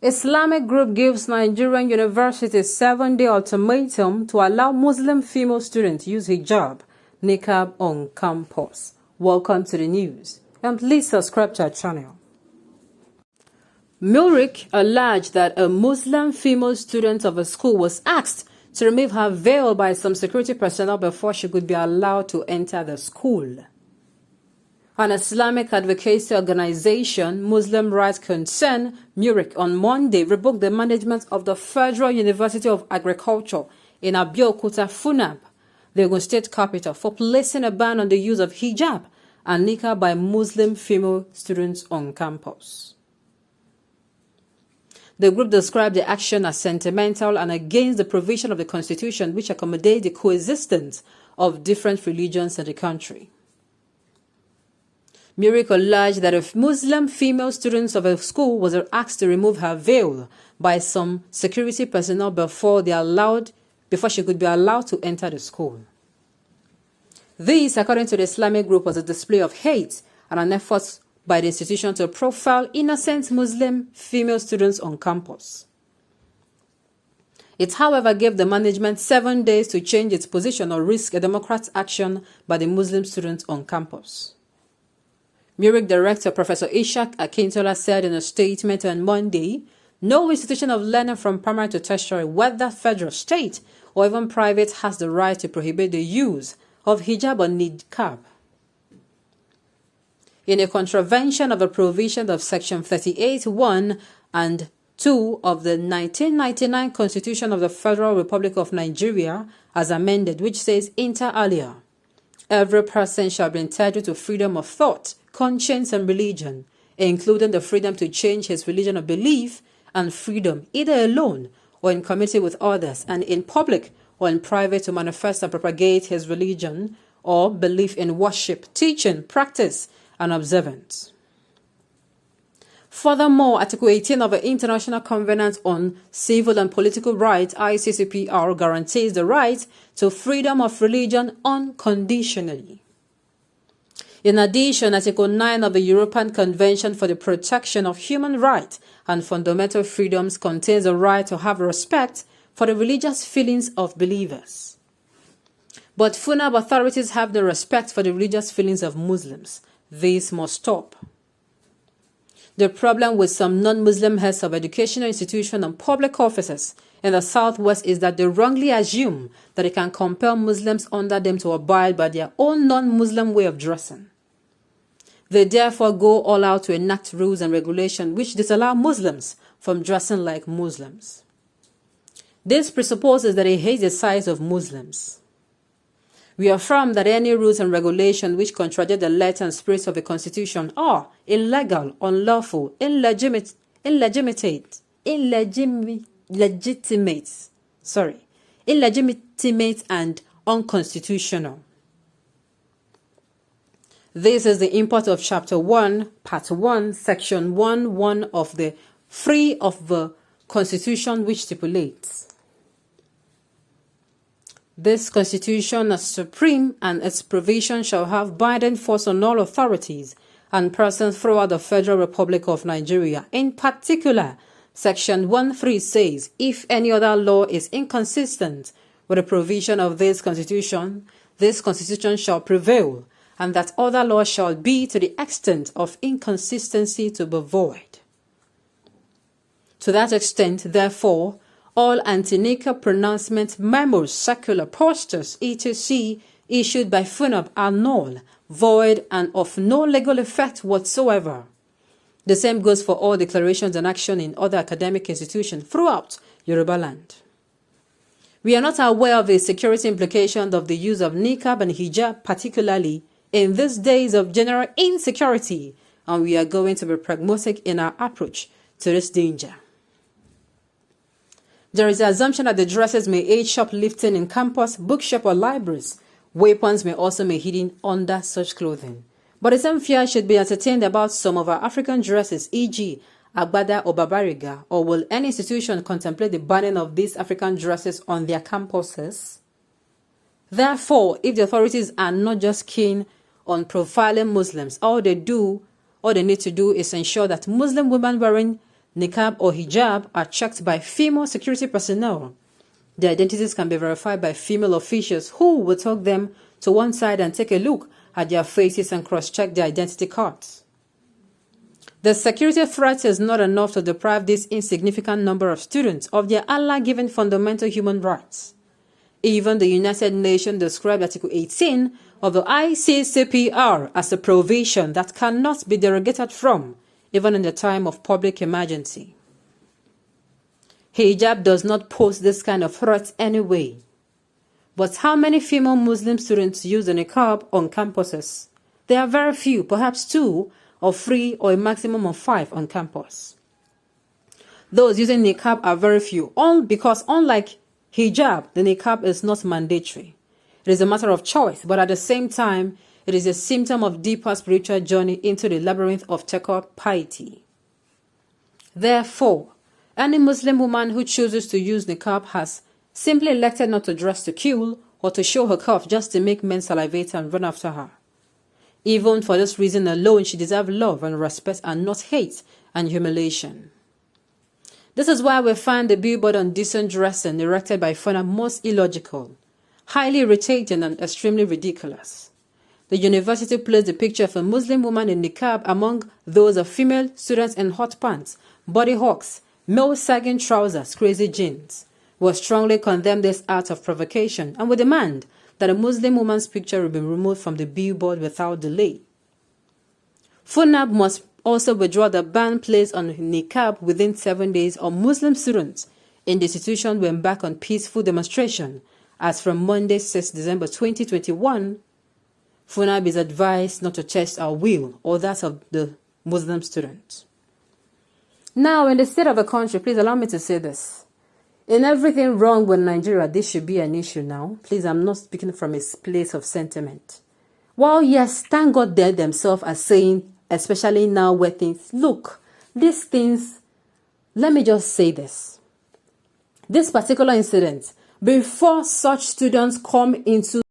Islamic group gives Nigerian university 7-day ultimatum to allow Muslim female students use hijab, niqab on campus. Welcome to the news, and please subscribe to our channel. Murik alleged that a Muslim female student of a school was asked to remove her veil by some security personnel before she could be allowed to enter the school. An Islamic advocacy organization, Muslim Rights Concern, Murik, on Monday revoked the management of the Federal University of Agriculture in Abeokuta, Funab, the Ogun State capital, for placing a ban on the use of hijab and niqab by Muslim female students on campus. The group described the action as sentimental and against the provision of the Constitution which accommodates the coexistence of different religions in the country. Murik alleged that if Muslim female students of a school was asked to remove her veil by some security personnel before she could be allowed to enter the school. This, according to the Islamic group, was a display of hate and an effort by the institution to profile innocent Muslim female students on campus. It, however, gave the management 7 days to change its position or risk a democratic action by the Muslim students on campus. Murik director Professor Ishaq Akintola said in a statement on Monday, no institution of learning from primary to tertiary, whether federal, state, or even private, has the right to prohibit the use of hijab or niqab. In a contravention of the provision of Section 38(1) and 2 of the 1999 Constitution of the Federal Republic of Nigeria, as amended, which says, inter alia, every person shall be entitled to freedom of thought, conscience, and religion, including the freedom to change his religion of belief and freedom, either alone or in community with others, and in public or in private, to manifest and propagate his religion or belief in worship, teaching, practice, and observance. Furthermore, Article 18 of the International Covenant on Civil and Political Rights, ICCPR, guarantees the right to freedom of religion unconditionally. In addition, Article 9 of the European Convention for the Protection of Human Rights and Fundamental Freedoms contains the right to have respect for the religious feelings of believers. But Funab authorities have no respect for the religious feelings of Muslims. This must stop. The problem with some non-Muslim heads of educational institutions and public offices in the Southwest is that they wrongly assume that they can compel Muslims under them to abide by their own non-Muslim way of dressing. They therefore go all out to enact rules and regulations which disallow Muslims from dressing like Muslims. This presupposes that they hate the size of Muslims. We affirm that any rules and regulations which contradict the letter and spirit of the Constitution are illegal, unlawful, illegitimate, and unconstitutional. This is the import of Chapter 1, Part 1, Section 1(1) of the 3 of the Constitution, which stipulates, this Constitution is supreme, and its provision shall have binding force on all authorities and persons throughout the Federal Republic of Nigeria. In particular, Section 1(3) says, if any other law is inconsistent with the provision of this Constitution shall prevail, and that other law shall be, to the extent of inconsistency, to be void. To that extent, therefore, all anti-niqab pronouncement, memos, circular, posters, etc. issued by Funab are null, void, and of no legal effect whatsoever. The same goes for all declarations and action in other academic institutions throughout Yoruba land. We are not aware of the security implications of the use of niqab and hijab, particularly in these days of general insecurity, and we are going to be pragmatic in our approach to this danger. There is the assumption that the dresses may aid shoplifting in campus, bookshop, or libraries. Weapons may also be hidden under such clothing. But the same fear should be entertained about some of our African dresses, e.g., agbada or babariga, or will any institution contemplate the banning of these African dresses on their campuses? Therefore, if the authorities are not just keen on profiling Muslims, all they need to do is ensure that Muslim women wearing niqab or hijab are checked by female security personnel. Their identities can be verified by female officials who will take them to one side and take a look at their faces and cross-check their identity cards. The security threat is not enough to deprive this insignificant number of students of their Allah-given fundamental human rights. Even the United Nations described Article 18 of the ICCPR as a provision that cannot be derogated from, even in the time of public emergency. Hijab does not pose this kind of threat anyway. But how many female Muslim students use the niqab on campuses? There are very few, perhaps 2 or 3 or a maximum of 5 on campus. Those using niqab are very few, all because unlike hijab, the niqab is not mandatory. It is a matter of choice, but at the same time, it is a symptom of deeper spiritual journey into the labyrinth of taqwa piety. Therefore, any Muslim woman who chooses to use niqab has simply elected not to dress to kill or to show her cuff just to make men salivate and run after her. Even for this reason alone, she deserves love and respect and not hate and humiliation. This is why we find the billboard on decent dressing erected by FUNAB most illogical, highly irritating and extremely ridiculous. The university placed a picture of a Muslim woman in niqab among those of female students in hot pants, body hawks, male sagging trousers, crazy jeans. We strongly condemn this act of provocation and we demand that a Muslim woman's picture will be removed from the billboard without delay. FUNAB must also withdraw the ban placed on niqab within 7 days, or Muslim students in the institution will embark on peaceful demonstration as from Monday 6 December 2021. FUNAB is advised not to test our will or that of the Muslim students. Now, in the state of a country, please allow me to say this. In everything wrong with Nigeria, this should be an issue now. Please, I'm not speaking from a place of sentiment. Well, yes, thank God they themselves are saying, especially now where things, look, these things, let me just say this. This particular incident, before such students come into